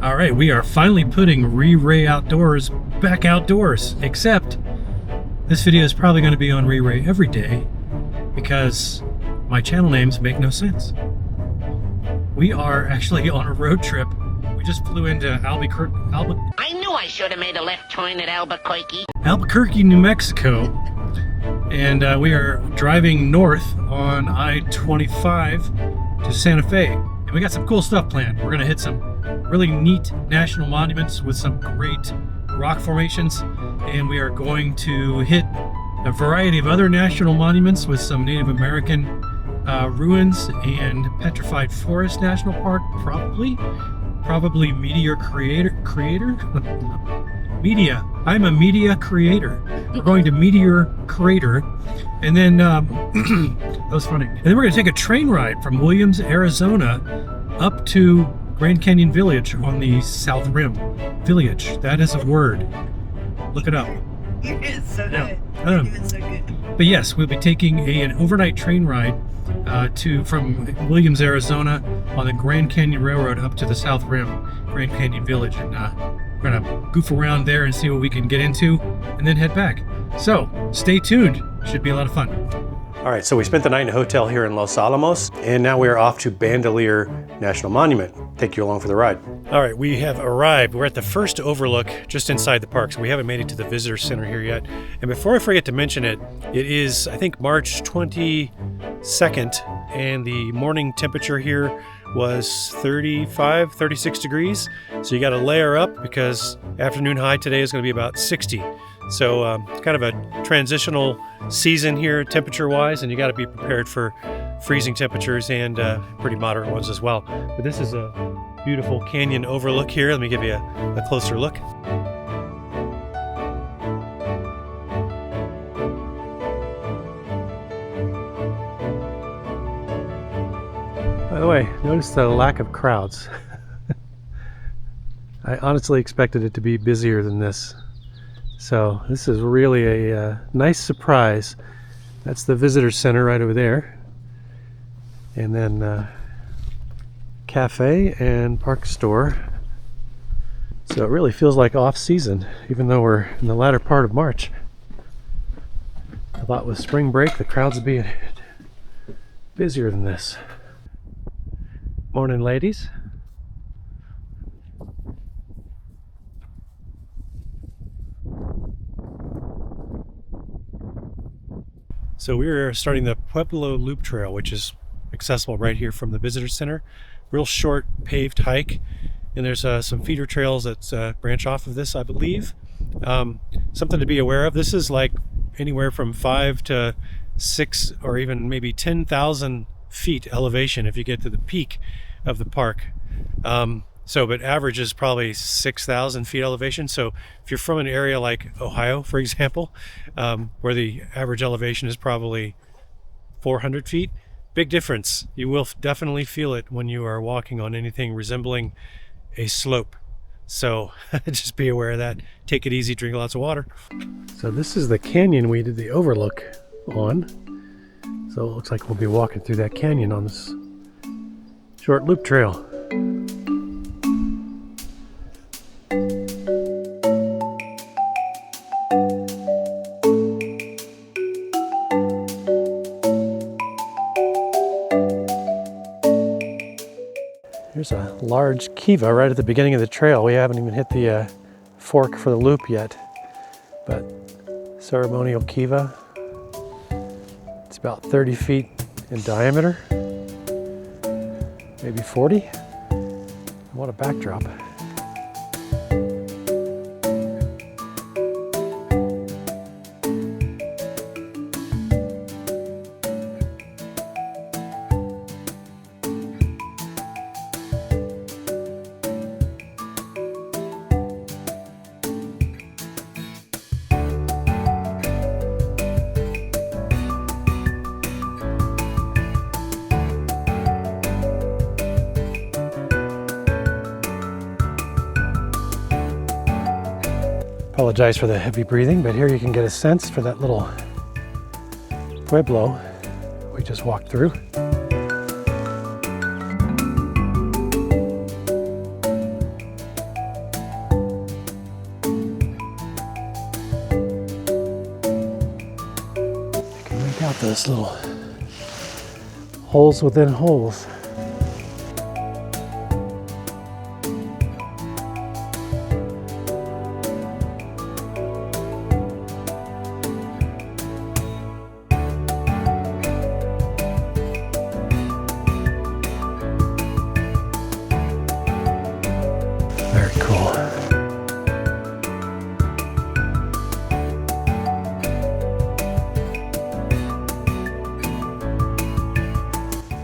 All right, we are finally putting Re-Ray Outdoors back outdoors, except this video is probably going to be on Re-Ray every day because my channel names make no sense. We are actually on a road trip. We just flew into Albuquerque. I knew I should have made a left turn at Albuquerque, New Mexico. And we are driving north on I-25 to Santa Fe. And we got some cool stuff planned. We're going to hit some really neat national monuments with some great rock formations. And we are going to hit a variety of other national monuments with some Native American ruins and Petrified Forest National Park, probably media creator. Media. I'm a media creator. We're going to Meteor Crater, and then that was funny. And then we're going to take a train ride from Williams, Arizona, up to Grand Canyon Village on the South Rim. Village. That is a word. Look it up. It's so good. It's so good. But yes, we'll be taking an overnight train ride from Williams, Arizona, on the Grand Canyon Railroad up to the South Rim, Grand Canyon Village, and we're gonna goof around there and see what we can get into, and then head back. So stay tuned. Should be a lot of fun. All right, so we spent the night in a hotel here in Los Alamos, and now we are off to Bandelier National Monument. Take you along for the ride. All right, we have arrived. We're at the first overlook just inside the park, so we haven't made it to the visitor center here yet. And before I forget to mention it, it is, I think, March 22nd, and the morning temperature here was 35, 36 degrees. So you got to layer up because afternoon high today is going to be about 60. So kind of a transitional season here temperature-wise, and you got to be prepared for freezing temperatures and pretty moderate ones as well. But this is a beautiful canyon overlook here. Let me give you a closer look. By the way, notice the lack of crowds. I honestly expected it to be busier than this. So this is really a nice surprise. That's the visitor center right over there. And then cafe and park store. So it really feels like off season, even though we're in the latter part of March. I thought with spring break the crowds would be busier than this. Morning, ladies. So we're starting the Pueblo Loop Trail, which is accessible right here from the visitor center. Real short paved hike, and there's some feeder trails that branch off of this, I believe. Something to be aware of. This is like anywhere from 5 to 6 or even maybe 10,000 feet elevation if you get to the peak of the park. But average is probably 6,000 feet elevation. So if you're from an area like Ohio, for example, where the average elevation is probably 400 feet, big difference. You will definitely feel it when you are walking on anything resembling a slope. So just be aware of that. Take it easy, drink lots of water. So this is the canyon we did the overlook on. So it looks like we'll be walking through that canyon on this short loop trail. There's a large kiva right at the beginning of the trail. We haven't even hit the fork for the loop yet, but ceremonial kiva. It's about 30 feet in diameter, maybe 40. What a backdrop. Apologize for the heavy breathing, but here you can get a sense for that little Pueblo we just walked through. those little holes within holes. Very cool.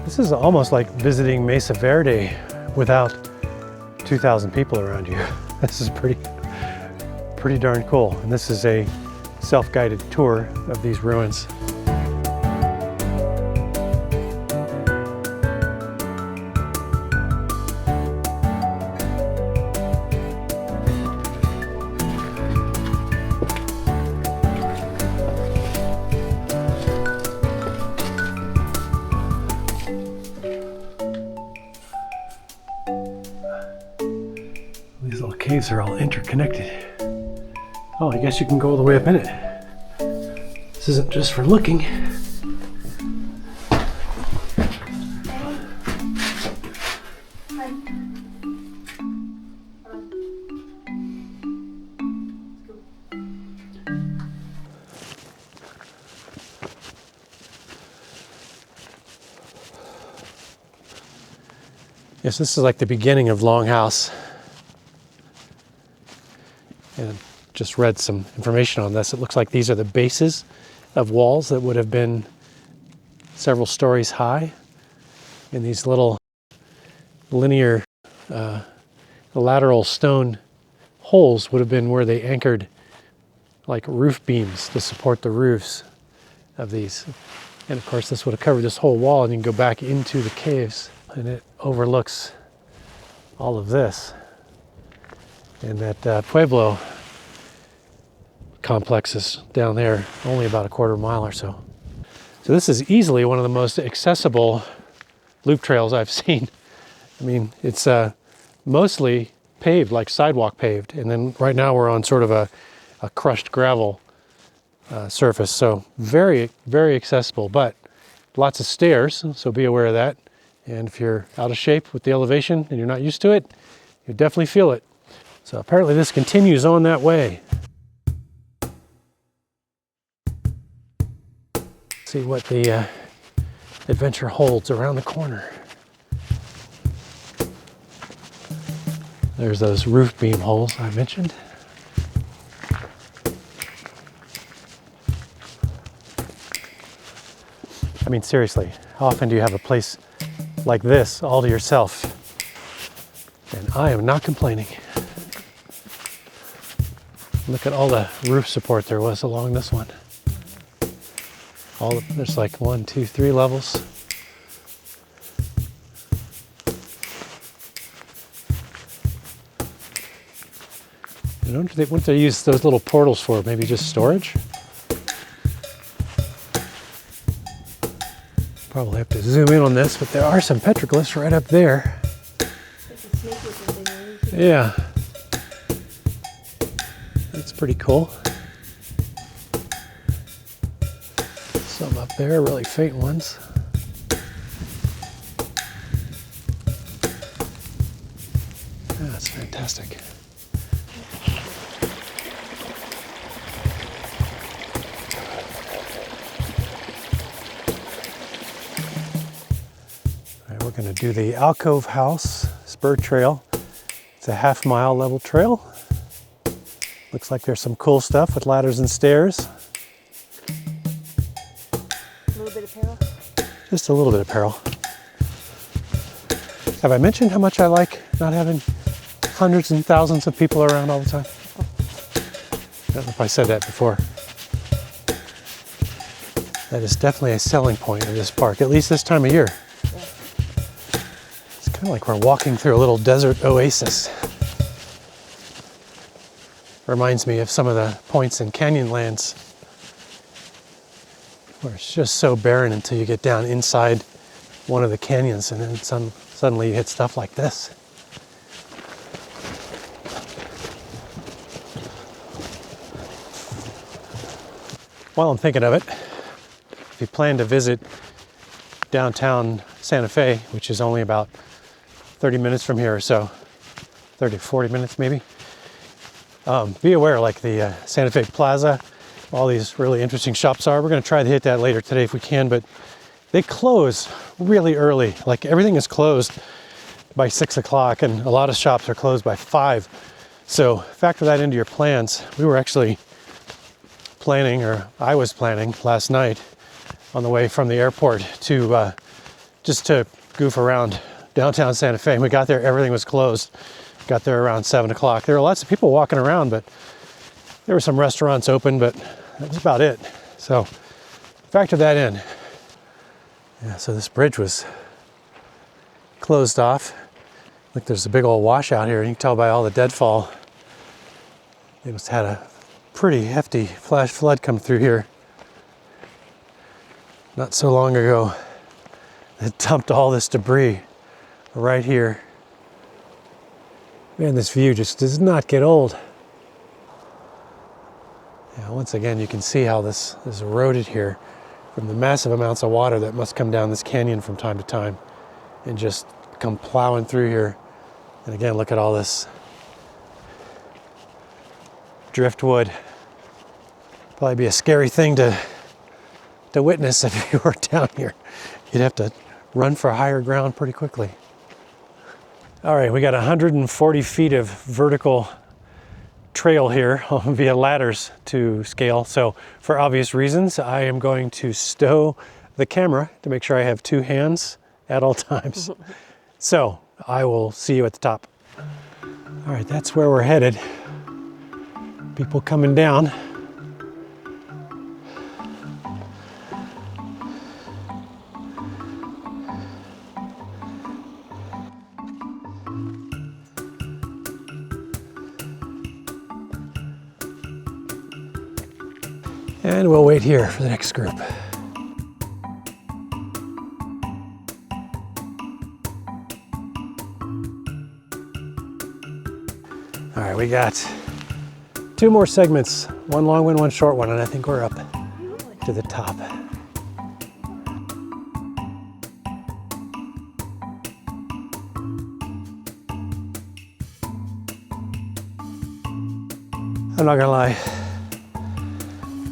This is almost like visiting Mesa Verde without 2,000 people around you. This is pretty darn cool. And this is a self-guided tour of these ruins. These little caves are all interconnected. Oh, I guess you can go all the way up in it. This isn't just for looking. Yes, this is like the beginning of Longhouse. And just read some information on this. It looks like these are the bases of walls that would have been several stories high. And these little linear lateral stone holes would have been where they anchored like roof beams to support the roofs of these. And of course this would have covered this whole wall, and you can go back into the caves and it overlooks all of this. And that Pueblo complex is down there, only about a quarter mile or so. So this is easily one of the most accessible loop trails I've seen. I mean, it's mostly paved, like sidewalk paved. And then right now we're on sort of a crushed gravel surface. So very, very accessible, but lots of stairs. So be aware of that. And if you're out of shape with the elevation and you're not used to it, you definitely feel it. So apparently this continues on that way. See what the adventure holds around the corner. There's those roof beam holes I mentioned. I mean, seriously, how often do you have a place like this all to yourself? And I am not complaining. Look at all the roof support there was along this one. There's like 1, 2, 3 levels. And what do they use those little portals for? Maybe just storage? Probably have to zoom in on this, but there are some petroglyphs right up there. Yeah. That's pretty cool. Some up there, really faint ones. Yeah, that's fantastic. All right, we're going to do the Alcove House Spur Trail. It's a half-mile level trail. Looks like there's some cool stuff with ladders and stairs. A little bit of peril? Just a little bit of peril. Have I mentioned how much I like not having hundreds and thousands of people around all the time? I don't know if I said that before. That is definitely a selling point of this park, at least this time of year. Yeah. It's kind of like we're walking through a little desert oasis. Reminds me of some of the points in Canyonlands where it's just so barren until you get down inside one of the canyons, and then suddenly you hit stuff like this. While I'm thinking of it, if you plan to visit downtown Santa Fe, which is only about 30 minutes from here or so, 30 to 40 minutes maybe, be aware like the Santa Fe Plaza, all these really interesting shops are. We're going to try to hit that later today if we can, but they close really early. Like everything is closed by 6 o'clock and a lot of shops are closed by 5. So factor that into your plans. We were actually planning, or I was planning last night on the way from the airport to just to goof around downtown Santa Fe. We got there, everything was closed. Got there around 7 o'clock. There were lots of people walking around, but there were some restaurants open, but that was about it. So factor that in. Yeah, so this bridge was closed off. Look, there's a big old washout here. You can tell by all the deadfall. It must have had a pretty hefty flash flood come through here not so long ago. It dumped all this debris right here. Man, this view just does not get old. Yeah, once again, you can see how this is eroded here from the massive amounts of water that must come down this canyon from time to time and just come plowing through here. And again, look at all this driftwood. Probably be a scary thing to witness if you were down here. You'd have to run for higher ground pretty quickly. All right, we got 140 feet of vertical trail here via ladders to scale. So for obvious reasons, I am going to stow the camera to make sure I have 2 hands at all times. So I will see you at the top. All right, that's where we're headed. People coming down. And we'll wait here for the next group. All right, we got 2 more segments, one long one, one short one, and I think we're up to the top. I'm not gonna lie.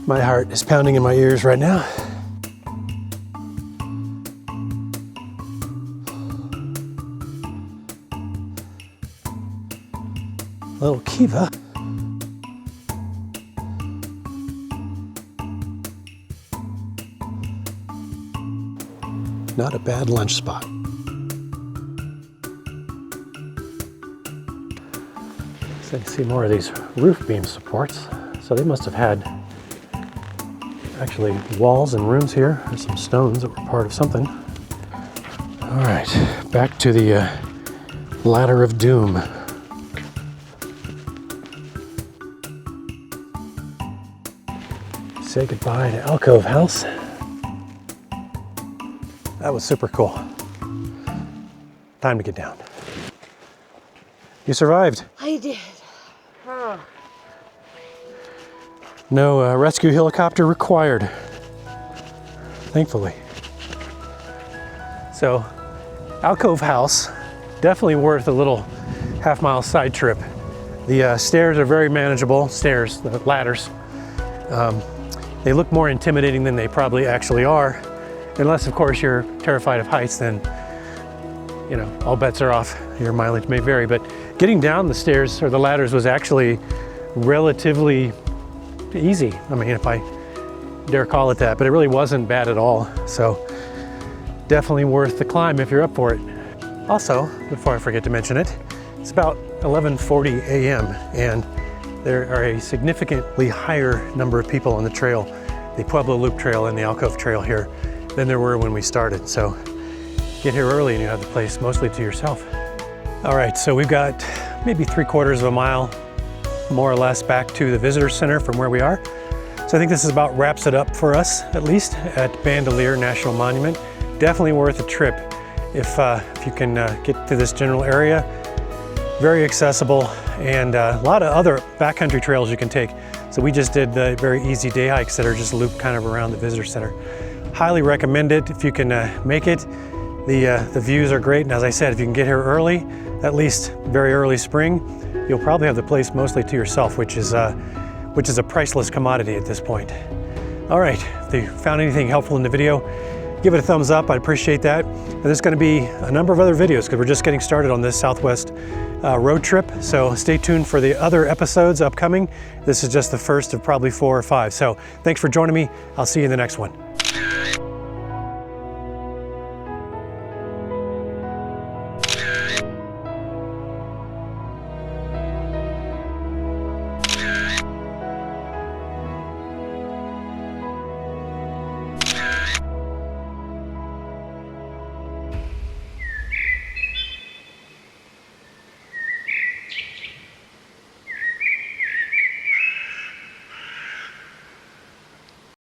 My heart is pounding in my ears right now. Little Kiva. Not a bad lunch spot. So you can see more of these roof beam supports. So they must have had actually walls and rooms here. There's some stones that were part of something. All right, back to the ladder of doom. Say goodbye to Alcove House. That was super cool. Time to get down. You survived. I did. Huh. No rescue helicopter required, thankfully. So, Alcove House, definitely worth a little half-mile side trip. The stairs are very manageable, the ladders. They look more intimidating than they probably actually are. Unless, of course, you're terrified of heights, then, you know, all bets are off. Your mileage may vary, but getting down the stairs or the ladders was actually relatively easy. I mean, if I dare call it that, but it really wasn't bad at all. So definitely worth the climb if you're up for it. Also, before I forget to mention it, it's about 11:40 a.m. and there are a significantly higher number of people on the trail, the Pueblo Loop Trail and the Alcove Trail here, than there were when we started. So get here early and you have the place mostly to yourself. All right, so we've got maybe 3/4 of a mile more or less back to the visitor center from where we are. So I think this is about wraps it up for us, at least at Bandelier National Monument. Definitely worth a trip if you can get to this general area. Very accessible, and a lot of other backcountry trails you can take. So we just did the very easy day hikes that are just looped kind of around the visitor center. highly recommend it if you can make it. The views are great, and as I said, if you can get here early, at least very early spring, you'll probably have the place mostly to yourself, which is a priceless commodity at this point. All right, if you found anything helpful in the video, give it a thumbs up. I'd appreciate that. And there's going to be a number of other videos because we're just getting started on this Southwest road trip. So stay tuned for the other episodes upcoming. This is just the first of probably 4 or 5. So thanks for joining me. I'll see you in the next one.